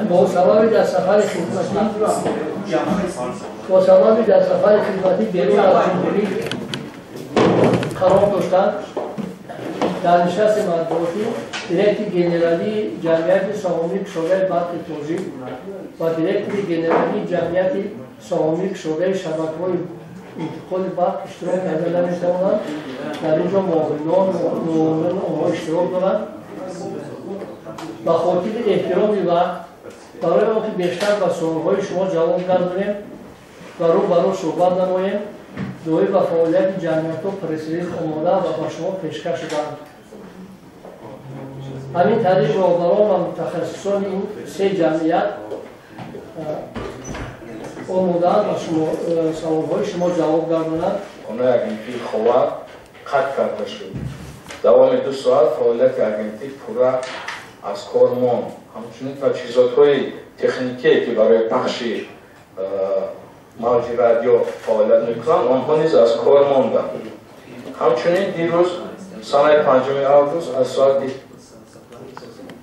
با سبب در سفر خدمتی بیرون از جمهوری قرار داشتند. در نشست مطبوعاتی دیرکتر گنرالی جمعیت سهامی کشاورزی برق توزیع و دیرکتر گنرالی جمعیت سهامی کشاورزی شبکه‌های انتقال برق اشتراک کرده نمی‌توانند. در اینجا معاونان آنها اشتراک دارند. به خاطر احترام وقت برای آنکه بیشتر به سوال‌های شما جواب گردانیم و رو برای صحبت نماییم، دعای به فعالیت جمعیت‌ها پرسیدگی آماده و به شما پیشکش شده‌اند. همین طریق راهبران و متخصصان این سه جمعیت آماده‌اند و سوال‌های شما جواب گردانند. اونها اگنتیک خواهد قطع کرده شد. دوام 2 ساعت فعالیت اگنتیک پورا از کار ماند. همچنین تجهیزات‌های تکنیکی که برای پخش موج رادیو فعالیت می‌کنند آنها نیز از کار ماندند. همچنین دیروز سنه 5 آگوست از ساعت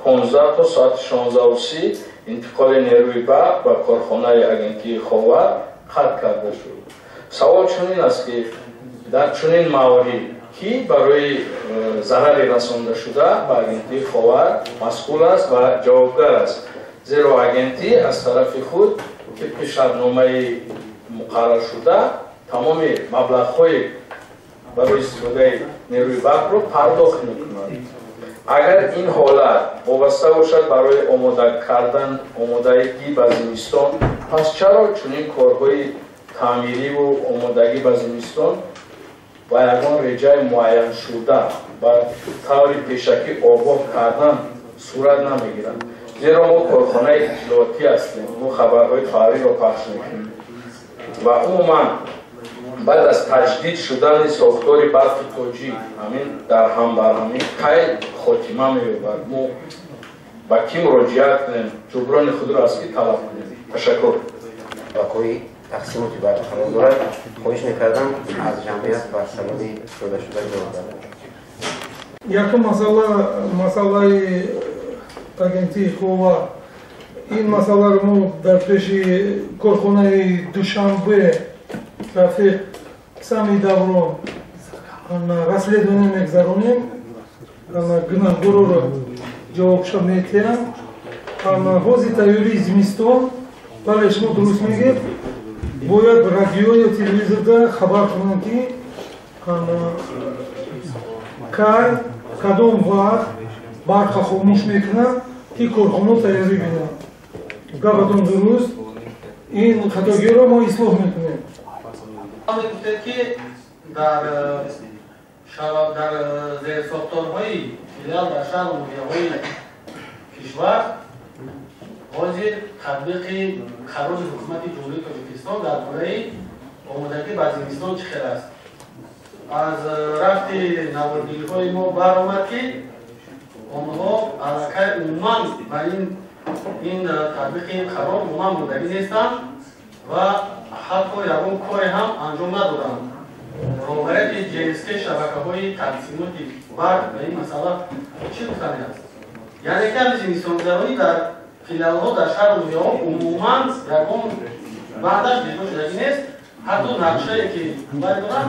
15 تا ساعت 16:30 انتقال نیروی برق به کارخانه اگنتیک خاور قطع کرده شد. سوال چنین است که در چنین مواردی کی برای ضرر رسانده شده به اگنتیک خاور مسئول است و جوابگر است، زیرا اگنتیک از طرف خود طبق شرطنامه مقرر شده تمام مبلغ‌های برای استفاده نیروی برق رو پرداخت می‌کند. اگر این حالت وابسته باشد برای آماده کردن آمادگی به زمستان، پس چرا چنین کارهای تعمیری و آمادگی به زمستان و یگان رجای معین شده و طور پیشکی آگاه کردن صورت نمیگیرند؟ زیرا ما کارخانه اطلاعاتی هستیم، ما خبرهای فوری را پخش میکنیم و عموما بعد از تجدید شدن ساختار برق توجیه همین در هم برهمی کی خاتمه می‌یابد. ما با کی مراجعت کنیم؟ جبران خود را از کی طلب کنیم؟ تشکر. واقعی تقسیماتی باید قرار دارد. خواهش می‌کردم از جمعیت بر سوال داده شده جواب دهند. یکم مسئله اگنتیک خاور این مسئله رو ما در پیش کارخانه دوشنبه رفیق سامی даврон расследование می‌گذرونیم. گناهگارا رو جوابش می‌دیم. حوزه تیاری زمستان بله شما درست میگید. باید رادیو یا تلویزیون خبر کنند که کدام وقت برق خاموش میکنند که کارخانه تیاری بینند. گفتم درست این خطاگی را ما اصلاح میکنیم. گفتید که در زیر ساختارهای فیلال در شهر و نویه‌های کشور حاضر تطبیق قرار حکومت جمهوری تاجیکستان درباره آمادگی به زمستان چه خیر است. از رفت نوردگی‌های ما برآمد که آنها علاقه عموما بر این تطبیق قرار عموما مدعی نیستند و حتی یکون کاری هم انجام ندادند. روایت جنسکی شبکه‌های تقسیماتی برق به این مسئله چه گفتنی است؟ یعنی که زمستان‌گذرانی در فیلال‌ها در شهر و نویه‌ها عموما یکون بعدش دیده شدگی نیست. حتی نقشه‌ای که باید دارن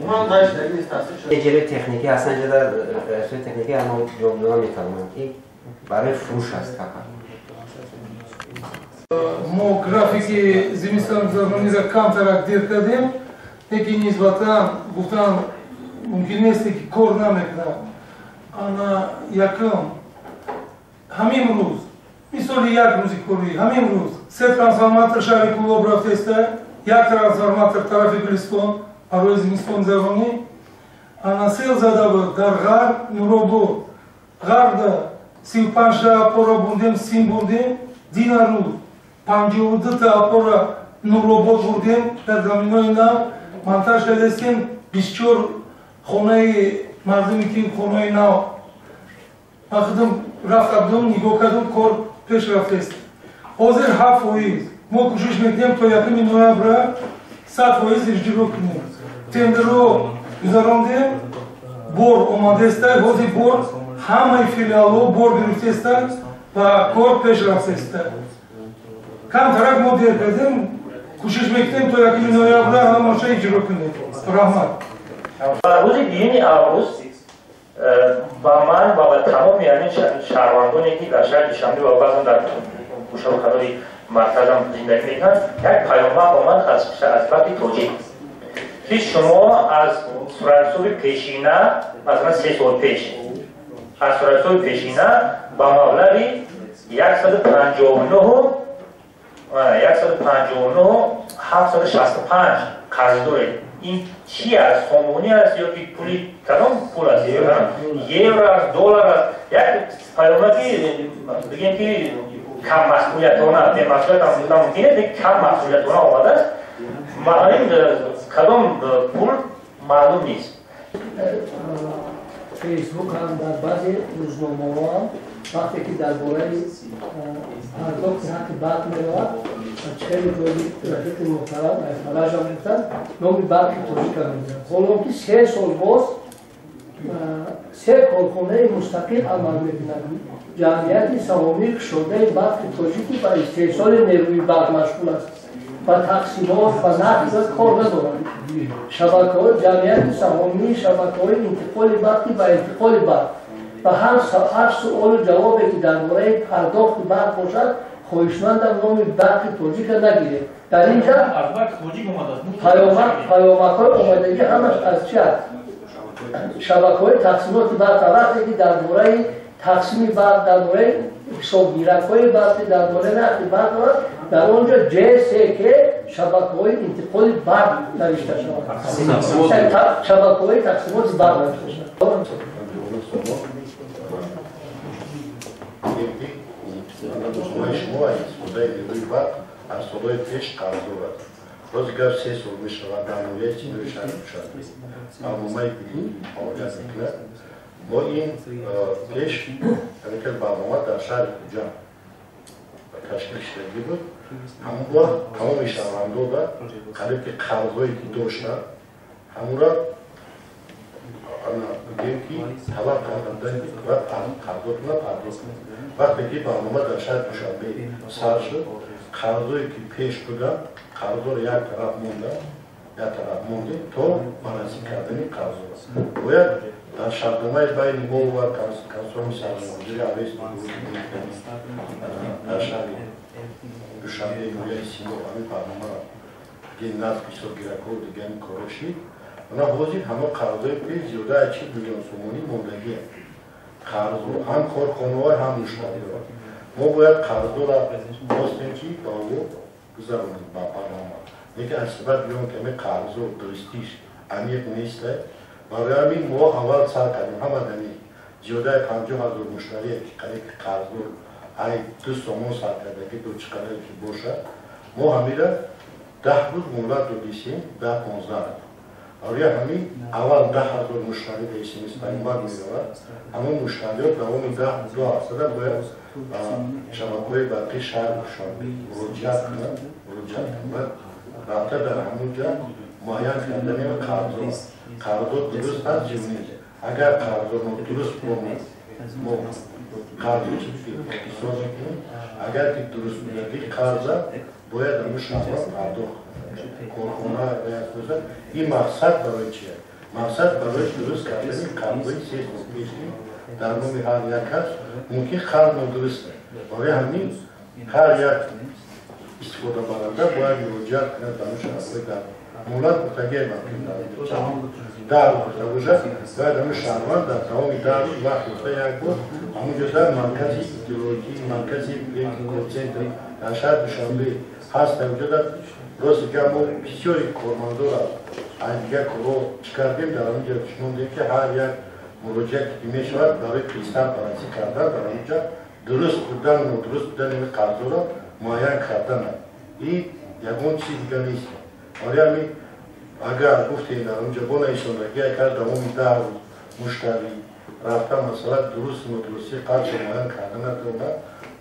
عموما درش شدگی نیست تصدیق شده. جلوی تکنیکی اصلا جدا رسوی تکنیکی اما جواب دادن می‌توانند که برای فروش است فقط. ما گرافیک زمستان را کم تقدیر کردیم. یکی نسبتا گفتن ممکن نیست که کار نمیکنه. انا یکم همین روز مثال یک روزی کاری همین روز 3 ترانسفورماتور شهر کلاب رفته است. 1 ترانسفورماتور طرف گلستان برای زمستان زمانی. انا سیل زده بود در غرب نورابود غرب 35 تا پورا بودیم سیم بودیم دیگر روز 52 تا پورا نورابود بودیم در زمینای نو منتج کردیم 24 خانه مردمی که خانه نو اخدم رفتم نگاه کردم کار پیش رفته است. حاضر 7% ما کوشش میکنیم تا 1 نوامبر 100% اجرا کنیم. تندر رو گذراندیم بور اومده است. حاضر بور همه فیلال‌ها بور گرفته است. و کار پیش رفته. کمترک ما دیر کردیم کوشش میکنیم تا یکی نویابره همانشا اجرا کنیم. رحمت. روز 2 آگوست با من و با تمام یعنی شهروندانی که در شهر دوشنبه و بعضا در گوشه و کنار مرکزم زندگی میکنن یک پیامک آمد از بخش توجیه که شما از صورتحساب پیشینه مثلا 3 سال پیش از صورتحساب پیشینه با مبلغ 159,765 قرض دارید. این چی است؟ خامونی است یا که پولی کدام پول است؟ یورو است، دلار است. یک پیامکی بگیم که کم مسئولیتانه به مسئولیت هم ممکنه دیگه کم مسئولیتانه آمده است. این کدام پول معلوم نیست. فیسبوک هم در بعضی روزنامه‌ها هم وقتی که درباره پرداخت حق برق می‌رود خیلی جایی رفیق محترم فرج هم گفتن نام برق تاجیک هم می‌دن. حالا که 3 سال باز 3 کارخانه مستقل عمل می‌کنند. جمعیت سهامی شده برق تاجیکی برای استحصال نیروی برق مشغول است و تقسیمات و نقد کار ندارند. شبکه‌های جمعیت سهامی شبکه‌های انتقال برقی و انتقال برق و هر سؤال و جوابی که درباره پرداخت برق باشد خواهشمندم نام برق تاجیک نگیره. در اینجا پیامک‌های آمدگی همش از چی است؟ شبکه‌های تقسیمات برق وقتی که درباره تقسیم برق درباره حسابگیرک‌های برق درباره نقد برق در آنجا جسه که شبکه‌های انتقال برق نوشته شود. شبکه‌های تقسیمات برق نوشته شود. شما از خدای نیروی برق از سالهای پیش قرض دارد. روزگار 3 سال میشود در مورد چی روشن میشود. اما دیدیم آغاز میکنه. ما این پیش که برنامه در شهر کجا تشکیل شده بود. همون وقت تمام شهروندان قریب که قرضایی که داشتن همون را بگیم که طلب کردن و قرضاتون را پرداخت کنند. وقتی که برنامه در شهر دوشنبه سر شد قرضایی که پیش بودن قرضا را یک طرف مونده تا بررسی کردن قرضا باید در شرطنامه بین ما و کنسول سرمایه‌گذاری اویس در شهر دوشنبه مولیای سیما همین برنامه را دیگه نزد حسابگیرک‌ها و دیگه این کارا شد. اونا حاضر همه قرضای پیش زیاده 80 میلیون سومانی موندگی قرض هم کارخانه‌ها هم مشتری‌ها. ما باید قرضا را باستیم که با او گذرونیم با برنامه. لیکن از سبب بیان که همین قرضا و درستیش عمیق نیسته. برای همین ما اول سر کردیم همه دمی زیاده 50,000 مشتری که قریب قرضا ای 2 سومون سر کرده که دو چقدر که باشه ما همین را 10 روز مولد رو بیسیم 10-15 روز. آره همین اول 10,000 مشتری به اسم پیامک می‌رود. همون مشتری‌ها دوام 10 هفته باید شبکه‌های برقی شهرشان مراجعه کنند. رابطه در همونجا معین کردن قرارداد درست هست یا نیست. اگر قرارداد درست بود ما قرارداد اصلاح می‌کنیم. اگر که درست بود قرض باید همون شهروند پرداخت کارخانه باید این مقصد برای چیه؟ مقصد برای درست کردن قرارداد 3 سال پیش در نام هر یک هست ممکن خلق درسته. برای همین هر یک استفاده برنده باید مراجعه کنند در شهروند در مولد مرتگه ممکن در گفته باشه باید همون شهروند در تمام در وقت گفته یک بود همونجا در مرکزی ایدئولوژی مرکزی کورسنتر در شهر دوشنبه هست اونجا در راست که ما بسیاری کارمندا را از دیگه کارو کردیم در اونجا شموندیم که هر یک مراجعه که میشود برای پیشتر بررسی کردن در اونجا درست بودن و درست بودن این قرضا را معین کردن. این یکون چیز دیگه نیست. آره همین اگر گفتیم در اونجا با نشاندگی اگر دوام 10 روز مشتری رفتن مثلا درست درستی قرض معین کردن نداره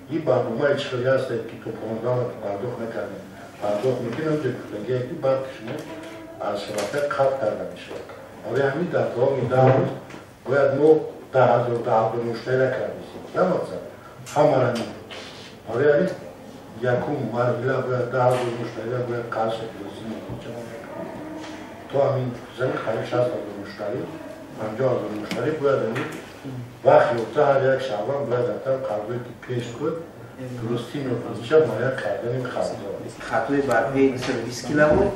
این برنامه چخری هست که تو 15 روز پرداخت نکردیم. پرداخت میکنیم اونجا گفتگی که بعد شما از شبکه قطع کرده میشه. آره همین در دوام 10 روز باید ما 10,000 مشتری کردیم. نه مقصد همه را آره یکم مرگلا باید 10,000 مشتری باید قرض کلوسی تو همین زمین خرید 60,000 مشتری 50,000 مشتری باید وقتی وقتا هر یک شعبان باید حتما قرضی که پیش کد درستی نفوذیشه باید کردن خطوی برقی 120 کیلووات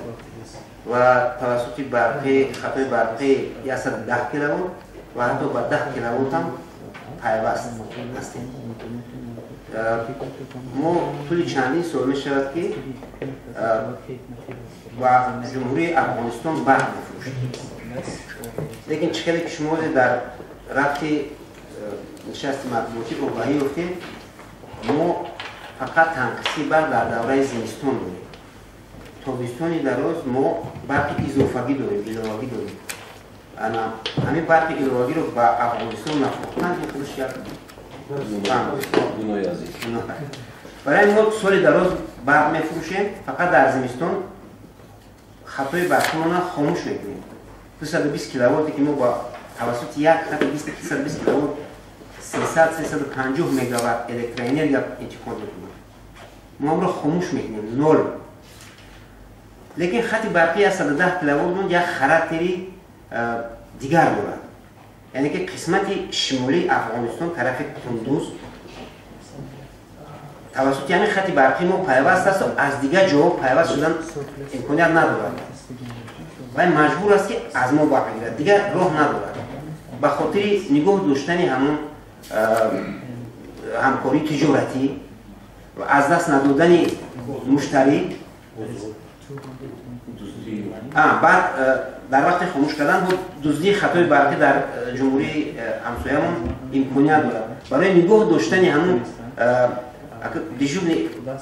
و توسط برقی خطوی برقی 110 کیلووات و حتی با 10 کیلووات هم پیوست هستیم. ما طول چندین سال می شود که و جمهوری افغانستان برق میفروشیم. لیکن چکلی که شما در رفت نشست مطبوعاتی آگاهی افتید ما فقط تنقیصی برق در دوره زمستان داریم. تابستانی دراز ما برق اضافگی داریم، الهاگی داریم. همین برق الهاگی رو با افغانستان نفروختن میفروش کرد. برای ما سال دراز برق میفروشیم، فقط در زمستان خطای برقمون خاموش میکنیم. 220 کیلووات که ما با توسط یک خط 220 کیلووات 350 مگاوات الکتریک انتقال میکنیم. ما هم رو خاموش میکنیم، نول. لیکن خط برقی از 110 کیلووات یک خراکتری دیگر دارد. یعنی که قسمت شمالی افغانستان طرف کندوز توسط یعنی خط برقی ما پیوست است و از دیگر جاها پیوست شدن امکانیت ندارد و مجبور است که از ما بگیرد، دیگر راه ندارد. به خاطر نگاه داشتن همون همکاری تجارتی و از دست ندادن مشتری بعد در وقت خاموش کردن بود دزدی خطای برقی در جمهوری همسایه‌مون امکانیت دارد. برای نگاه داشتن همون دیجور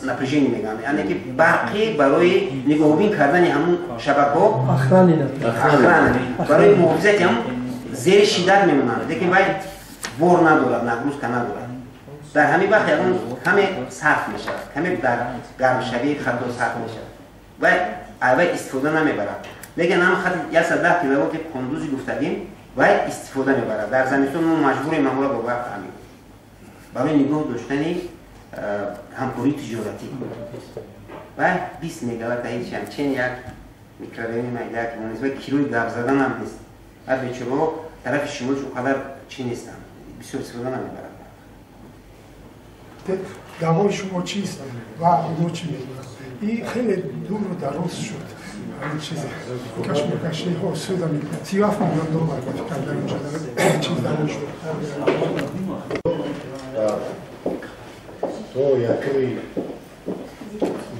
نپریژنی میگن، یعنی که برقی برای نگاهبین کردن همون شبکه‌ها اخرانی برای محافظت هم زیر شیدت میمونند، لیکن باید بار ندارد، نقروز که ندارد. در همین وقت همون همه صرف میشه، همه در گرم شوی خطا صرف میشه و اوی استفاده نمیبرد. لیکن هم خط 110 کیلووات کندوزی گفتگیم و استفاده میبرد. در زمستان ما مجبوریم همون را با وقت همین برای نگاه داشتن همکاری تجارتی و 20 مگاوات هیچ همچین یک میکروویو مگاوات که مناسبت کیلوی گرم زدن هم نیست. و بیچاره طرف شمالش اونقدر چی نیستن، بسیار استفاده نمیبرد. دعوای شما چیست و ما چی میگوید؟ این خیلی دور و دراز شد. این چیزی کشمکشی ها سودم 37 میلیون دلار باید کرده اینجا داره چیز دعوای شد. تو یکی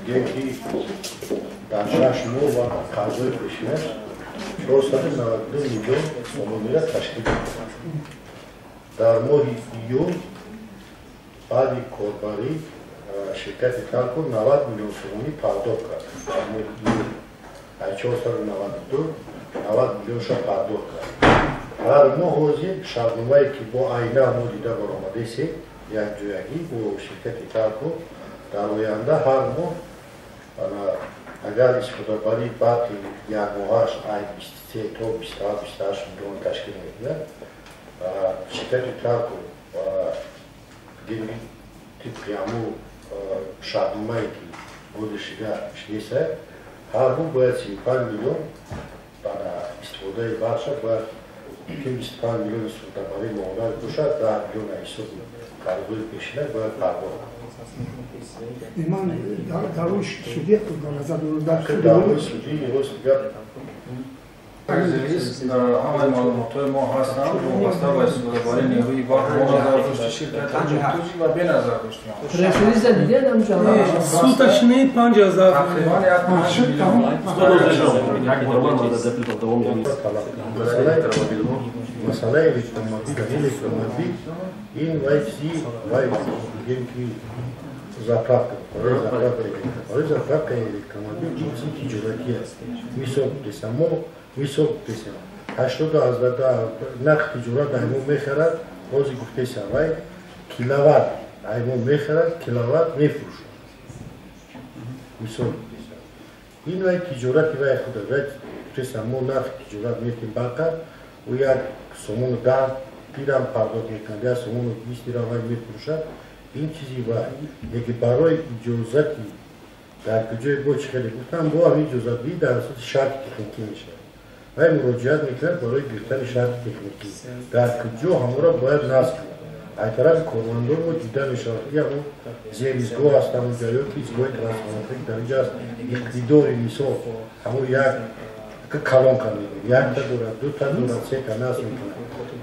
گیتی در 6 ماه و قضای پیشنش 492 میلیون سومی را تشکیل کرد. در ماه ایون بعد کاربری شرکت تلکو 90 میلیون سومی پرداخت کرد. در ماه ایون 492 90 میلیون شا پرداخت کرد. هر ماه حوزی شرطنامه‌ای که با آینه ما دیده برآمده سی یک جویگی با شرکت تلکو در آینده هر ماه اگر استفاده بری بعد یک ماهش 23 تا 27-28 میلیون تشکیل میده. شرکت تلکو طبق همون شرطنامه‌ای که بوده شده هر ماه باید 35 میلیون برای استفاده برشه باید که 25 میلیون استفاده برای معاملات باشد 10 میلیون حساب قرضای پیشینه باید پرداخت کنید. من دعوای سودی خود به نظر دارم. دعوای سودی درست میگم. همه معلومات‌های ما هستن وابسته به استفاده‌بری نیروی برق ما نظر داشته شرکت توزیع و بی‌نظر داشتیم. پرس‌ریز دیدن همونجا سودش نه 5000 تقریبا یک میلیون مسئله الکتروموبیل الکتروموبیل این وایسی میگیم که заправка الکتروموبیل جنسی تجارتی است. میساب دسمو میساب دسم 80 از نقد تجارت ایمو میخرد بازی گفته سوای کیلووات ایمو میخرد کیلووات میفروشه میساب این وای تجارتی وای خود وای دسمو نقد تجارت میکنیم باقی و یک سومون دام دیدم پرداخت میکنه یا سومون 20 لیره وای میفروشه این چیزی و یکی برای اجازتی در کجای بوچ خیلی گفتم با همین اجازتی در اساس شرط تکنیکی میشه و مراجعت میکنن برای گرفتن شرط تکنیکی در کجا همه را باید نصب کنن از طرف کارمندان ما دیدن اشارتی همون زیرزگاه هست همون جایی که ایزگاه ترانسفورماتوری در اینجا هست اقتدار مثال همون یک کلان کنید یک تا دورد دو تا دورد سه تا نصب میکنن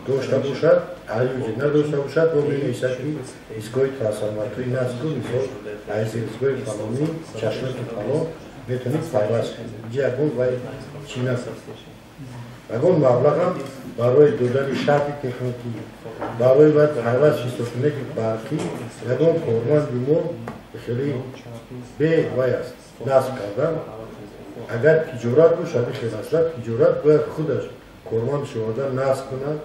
داشته باشد علیوزی نداشته باشد با بینیسه که ایزگاه ترانسفورماتوری نصب کن مثال از ایزگاه فلانی چشمت فلان میتونید پرواز کنید اینجا یکون باید چی نصب اگر مبلغ هم برای دادن شرط تکنیکی برای باید پرواز شیستوکنه که برخی اگر کارمند ما خیلی به وای است نصب کردن اگر تجارت باشد خیلی اصلا تجارت باید خودش کارمند شواده نصب کند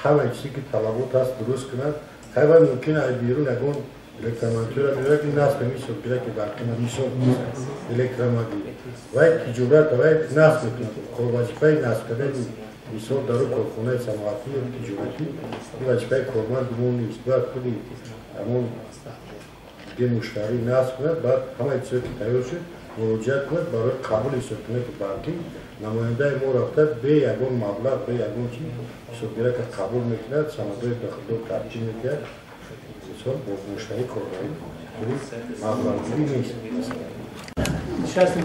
همه چیزی که طلبات هست درست کند همه ممکن از بیرون اگر الکترومگنیتی را میره که نصب میشه که برقی نمیشه الکترومگنیتی وای تجارت وای نصب میکنه وظیفه نصب کردن مثال در کارخانه صنعتی و تجارتی این وظیفه کارمند مون نیست باید خودی همون دیگه مشتری نصب کند بعد همه چیزی که تیار شد مراجعت کند برای قبول سکونت برقی نماینده ما رفته به یگان مبلغ به یگان چی سکونت که قبول میکند سندهای داخلی ترجیح میکرد مثال با مشتری کاربری مبلغی نیست نشست